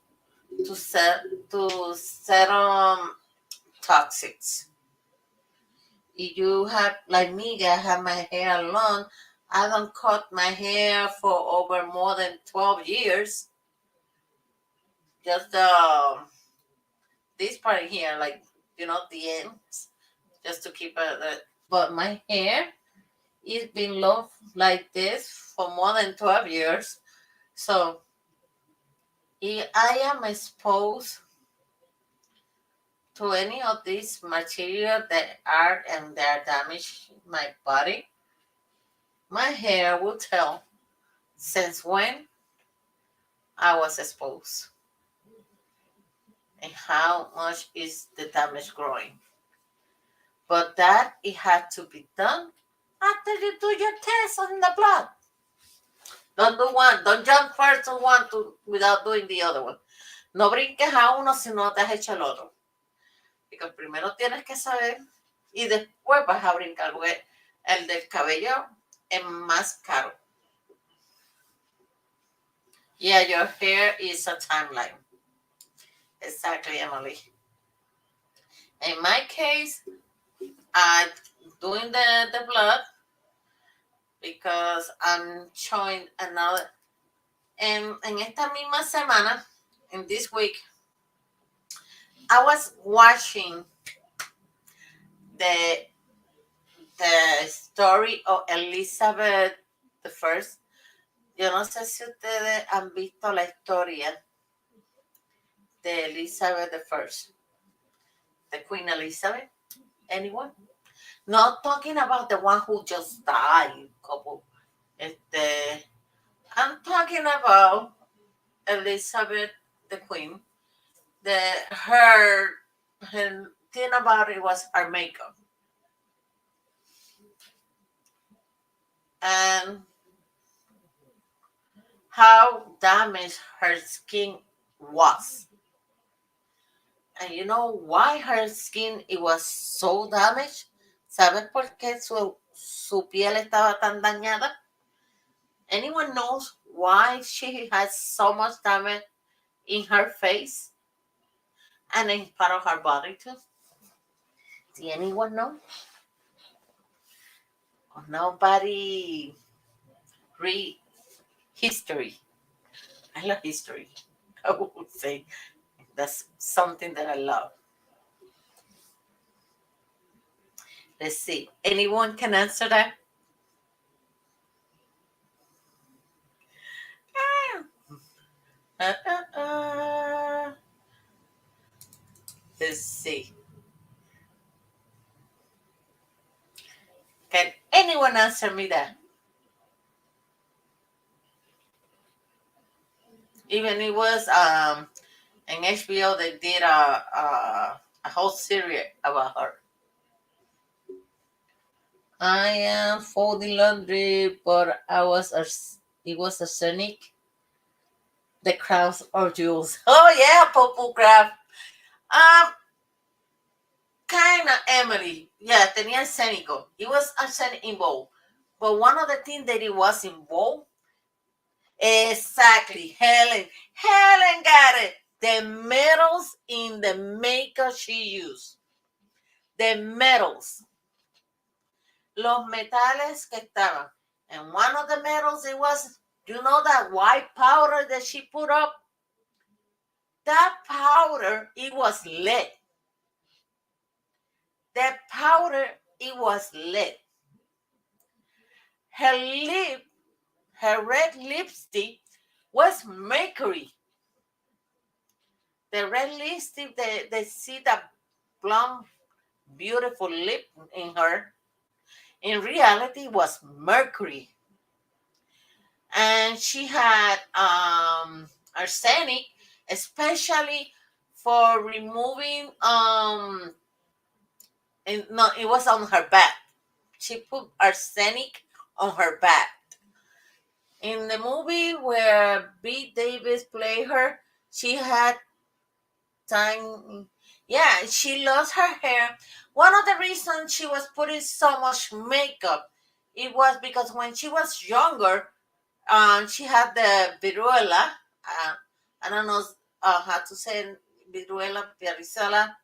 to certain toxics. If you have, like me, I have my hair long, I don't cut my hair for over more than 12 years. Just this part here, like, the ends, just to keep it. But my hair is been long like this for more than 12 years. So if I am exposed to any of these material that are and they are damaging my body, my hair will tell since when I was exposed. and how much is the damage growing. But that it had to be done after you do your test on the blood. Don't do one. Don't jump first to one without doing the other one. No brinques a uno si no te has hecho el otro. Porque primero tienes que saber y después vas a brincar. Porque el del cabello es más caro. Yeah, your hair is a timeline. Exactly, Emily. In my case, I'm doing the blood because I'm showing another. En esta misma semana, in this week, I was watching the story of Elizabeth the First. Yo no sé si ustedes han visto la historia de Elizabeth the First, the Queen Elizabeth. Anyone? Not talking about the one who just died, couple. I'm talking about Elizabeth the Queen. Her thing about it was her makeup. And how damaged her skin was. And you know why her skin it was so damaged? ¿Sabes por qué su piel estaba tan dañada? Anyone knows why she has so much damage in her face and in part of her body too? Does anyone know? Nobody read history. I love history. I would say that's something that I love. Let's see. Anyone can answer that? Let's see. Can anyone answer me that? Even it was in HBO they did a whole series about her. I am folding laundry, but it was arsenic. The crowds or jewels. Oh yeah, purple crab. Kind of Emily. Yeah, tenía arsénico. It was arsenic involved. But one of the things that it was involved, exactly, Helen got it. The metals in the makeup she used. The metals. Los metales que estaban. And one of the metals, it was, you know that white powder that she put up? That powder, it was lead. That powder, it was lead. Her red lipstick was mercury. The red lipstick, they see that plump, beautiful lip in her. In reality, was mercury. And she had arsenic, especially for removing no, it was on her back. She put arsenic on her back. In the movie where B. Davis played her, she had time. Yeah, she lost her hair. One of the reasons she was putting so much makeup, it was because when she was younger, she had the viruela. I don't know how to say viruela, varicela.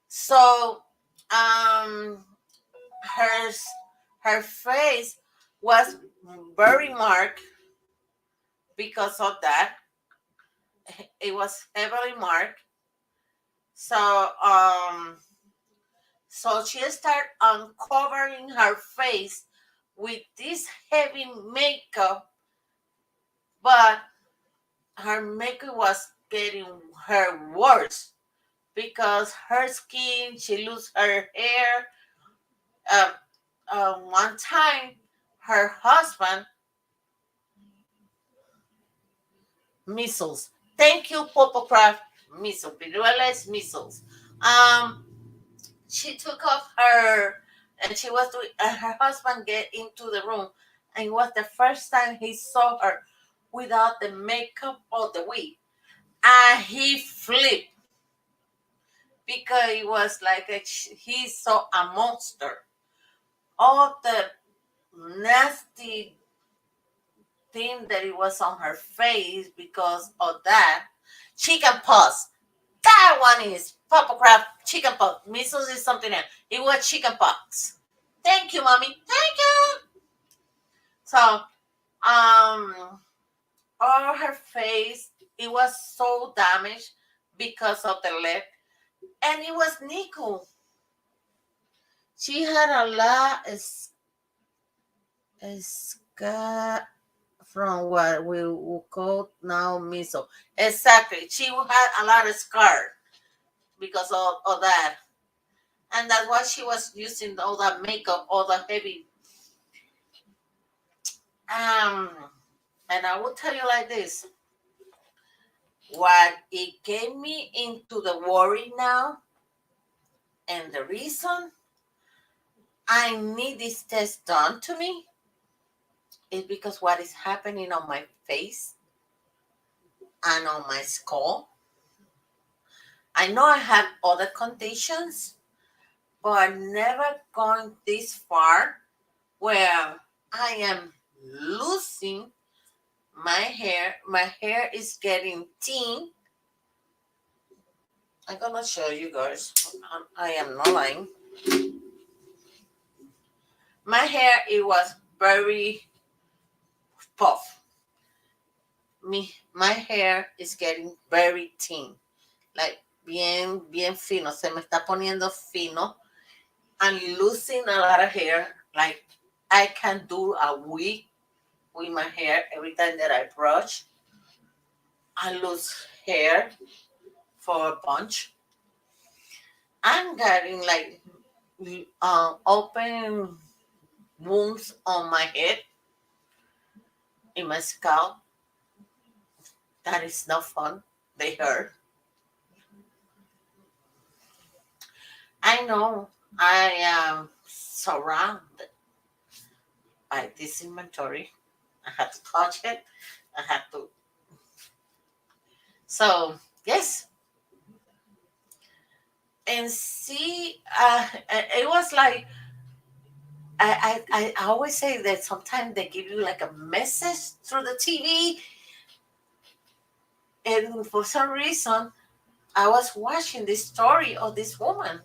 So, her her face was very marked because of that. It was heavily marked. So, so she started uncovering her face with this heavy makeup, but her makeup was getting her worse because her skin, she lost her hair. One time, her husband, measles. Thank you, Popocraft. Measles, viruela is measles. Um, she took off her, and she was doing, her husband get into the room, and it was the first time he saw her without the makeup or the wig, and he flipped because it was like he saw a monster. All the nasty thing that it was on her face because of that chicken pox. That one is Papa Crab chicken pox. Measles is something else. It was chicken pox. Thank you, mommy. Thank you. So, all her face, it was so damaged because of the lead, and it was nickel. She had a lot of scar from what we will call now measles. Exactly. She had a lot of scar because of that. And that's why she was using all that makeup, all the heavy. Um, and I will tell you like this: what it gave me into the worry now, and the reason I need this test done to me is because what is happening on my face and on my skull. I know I have other conditions, but never gone this far where I am losing my hair. My hair is getting thin. I'm gonna show you guys. I am not lying. My hair, it was very puff. My hair is getting very thin, like bien fino. Se me está poniendo fino. I'm losing a lot of hair. Like I can do a wig with my hair every time that I brush. I lose hair for a bunch. I'm getting like open wounds on my head, in my scalp. That is not fun. They hurt. I know I am surrounded by this inventory. I had to touch it. I had to. So, yes. And see, it was like, I always say that sometimes they give you like a message through the TV. And for some reason, I was watching this story of this woman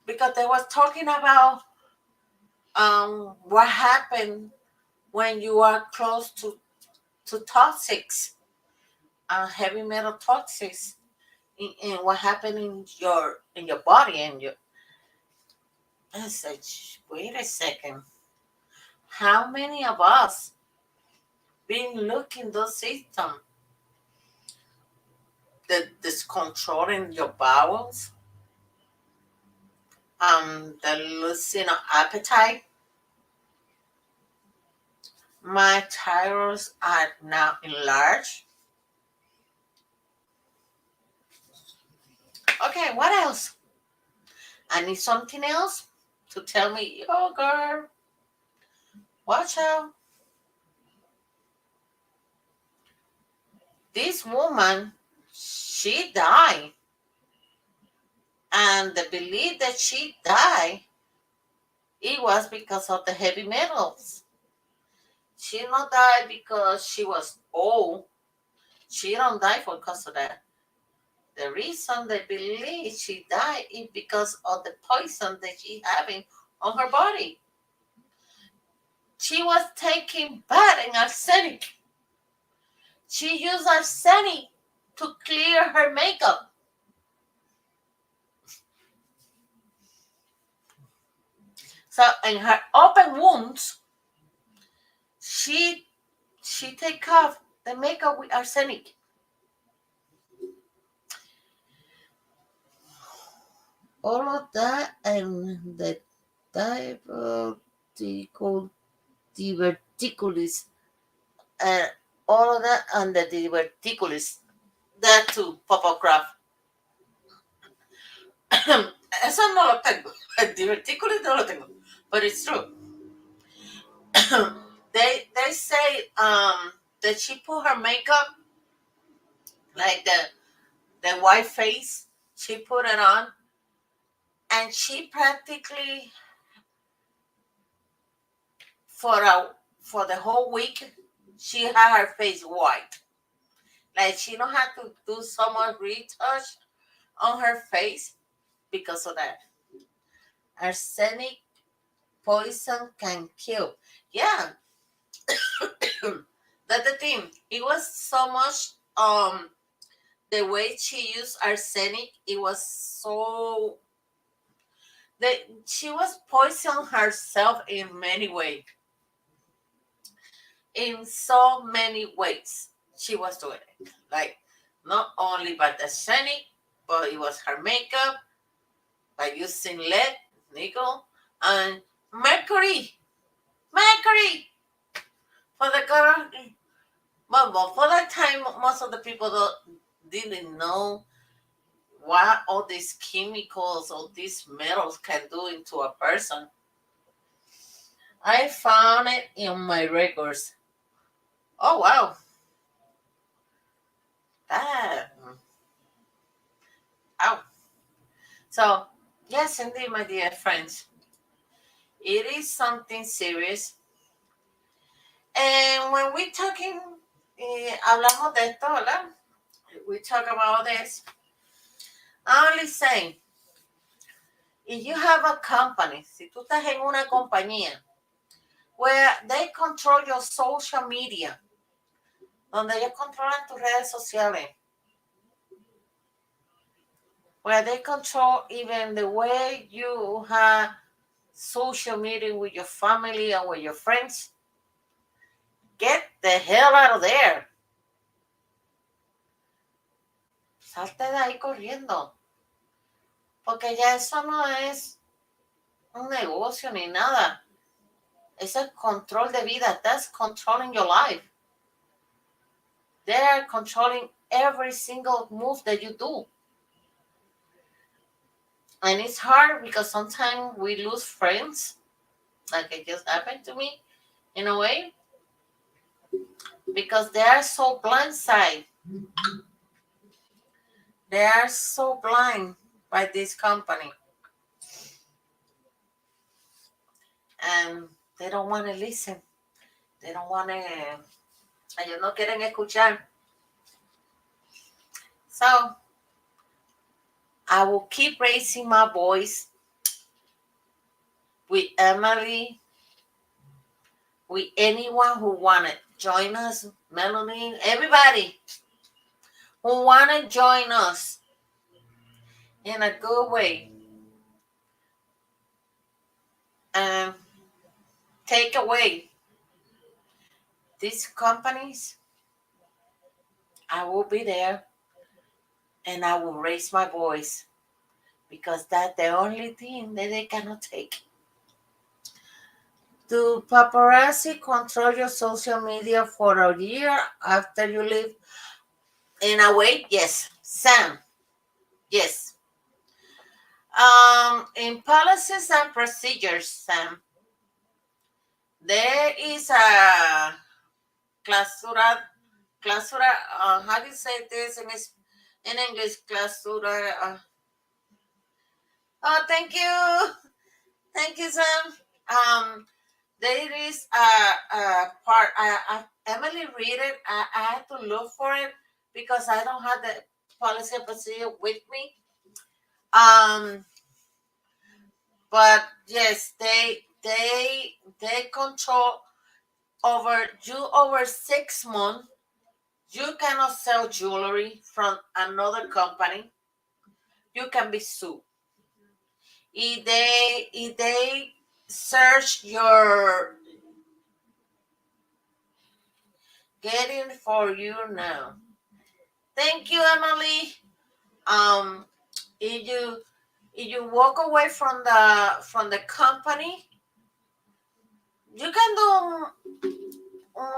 because they was talking about what happened when you are close to toxics, heavy metal toxics, in what happened in your body and your. I said, wait a second, how many of us been looking those symptoms? This controlling your bowels, the losing of appetite. My thyroids are now enlarged. Okay, what else? I need something else to tell me, oh girl, watch out. This woman, she died. And the belief that she died, it was because of the heavy metals. She not died because she was old. She don't die for because of that. The reason they believe she died is because of the poison that she having on her body. She was taking bath in arsenic. She used arsenic to clear her makeup. So in her open wounds, she take off the makeup with arsenic. All of that and the diverticulis, all of that and the diverticulis. That too, Papa Craft. Eso no lo tengo. El divertículo no lo tengo. But it's true. They say that she put her makeup, like the white face, she put it on, and she practically for the whole week she had her face white. Like she don't have to do so much retouch on her face because of that. Arsenic poison can kill. Yeah, that's the thing. It was so much the way she used arsenic, it was so that she was poisoning herself in many ways. In so many ways, she was doing it. Like not only by the arsenic, but it was her makeup by using lead, nickel, and mercury. Mercury for the girl. Well, for that time, most of the people didn't know what all these chemicals, all these metals can do into a person. I found it in my records. Oh wow, that. Oh, so yes, indeed, my dear friends, it is something serious. And when we're talking, hablamos de esto, ¿verdad? We talk about this. I'm only saying, if you have a company, si tú estás en una compañía, where they control your social media, donde ellos controlan tus redes sociales, where they control even the way you have social media with your family and with your friends, get the hell out of there. Salte de ahí corriendo. Porque ya eso no es un negocio ni nada. Es el control de vida. That's controlling your life. They are controlling every single move that you do. And it's hard because sometimes we lose friends, like it just happened to me, in a way, because they are so blindsided. They are so blind by this company. And they don't want to listen. They don't want to. Ellos no quieren escuchar. So, I will keep raising my voice with Emily, with anyone who want to join us, Melanie, everybody who want to join us in a good way and take away these companies. I will be there and I will raise my voice because that's the only thing that they cannot take. Do paparazzi control your social media for a year after you leave? In a way, yes. Sam, yes. In policies and procedures, Sam, there is a clausura. How do you say this in English? Clausura. Oh, thank you, Sam. There is a part. Emily read it. I had to look for it because I don't have the policy and procedure with me. But yes, they control over 6 months. You cannot sell jewelry from another company. You can be sued. If they search your getting for you now. Thank you, Emily. Um, if you walk away from the company, you can do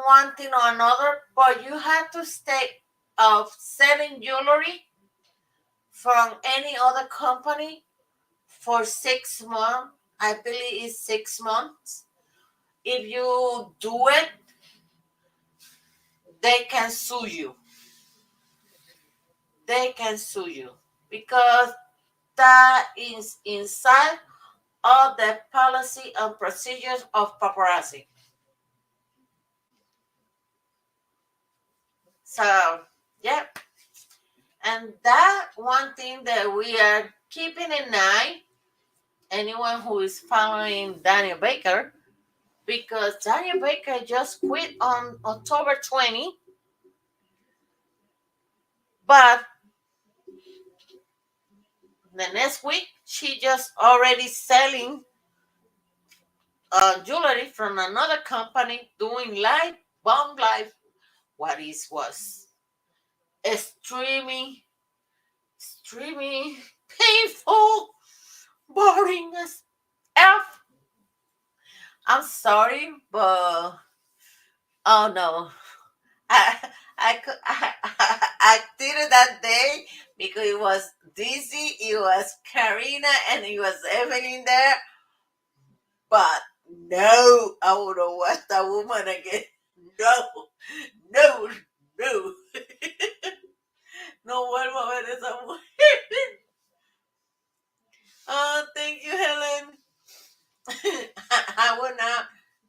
one thing or another, but you have to stay of selling jewelry from any other company for 6 months. I believe it's 6 months. If you do it, they can sue you. They can sue you because that is inside of the policy and procedures of paparazzi. So, yeah. And that one thing that we are keeping an eye, anyone who is following Daniel Baker, because Daniel Baker just quit on October 20, but the next week she just already selling jewelry from another company doing live, bomb live. What is was extremely, extremely painful, boring as F. I'm sorry, but oh no, I did it that day because it was Dizzy, it was Karina, and it was Evelyn there. But no, I wouldn't watch that woman again. No, no, no. No vuelvo a ver esa mujer. Oh, thank you, Helen. I will not.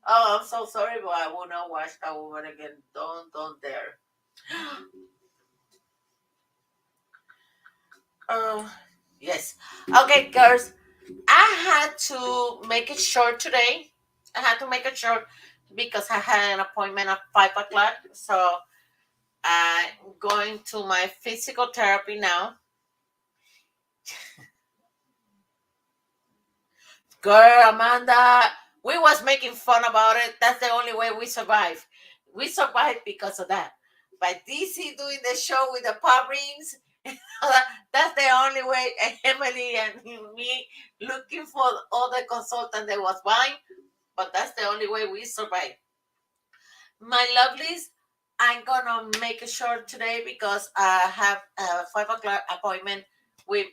Oh, I'm so sorry, but I will not watch that woman again. Don't dare. Yes. Okay, girls. I had to make it short today. I had to make it short because I had an appointment at 5 o'clock. So I'm going to my physical therapy now. Girl, Amanda, we was making fun about it. That's the only way we survive. We survived because of that. By DC doing the show with the pop rings, that's the only way. And Emily and me looking for other consultant that was buying, but that's the only way we survive. My lovelies, I'm gonna make it short today because I have a 5 o'clock appointment with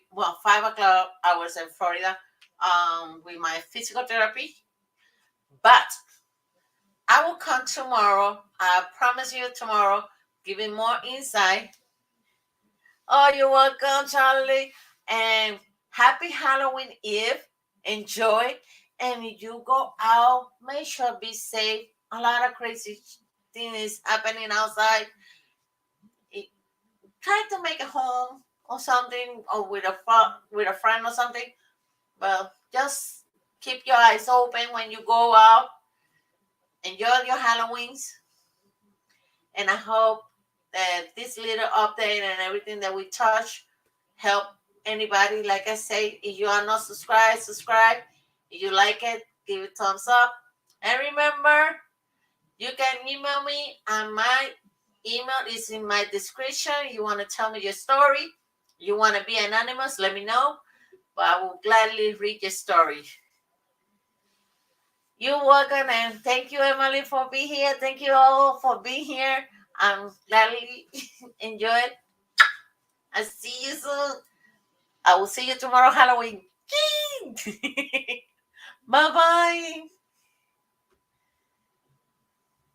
5 o'clock hours in Florida with my physical therapy. But I will come tomorrow. I promise you tomorrow, giving more insight. Oh, you're welcome, Charlie. And happy Halloween Eve. Enjoy. And if you go out, make sure be safe. A lot of crazy things happening outside. Try to make a home or something, or with a friend or something. Well, just keep your eyes open when you go out. Enjoy your Halloweens, and I hope that this little update and everything that we touch help anybody. Like I say, if you are not subscribed, subscribe. If you like it, give it thumbs up. And remember, you can email me, and my email is in my description. You want to tell me your story, you want to be anonymous, let me know. But I will gladly read your story. You're welcome, and thank you, Emily, for being here. Thank you all for being here. I'm gladly enjoy it. I see you soon. I will see you tomorrow, Halloween. Bye-bye.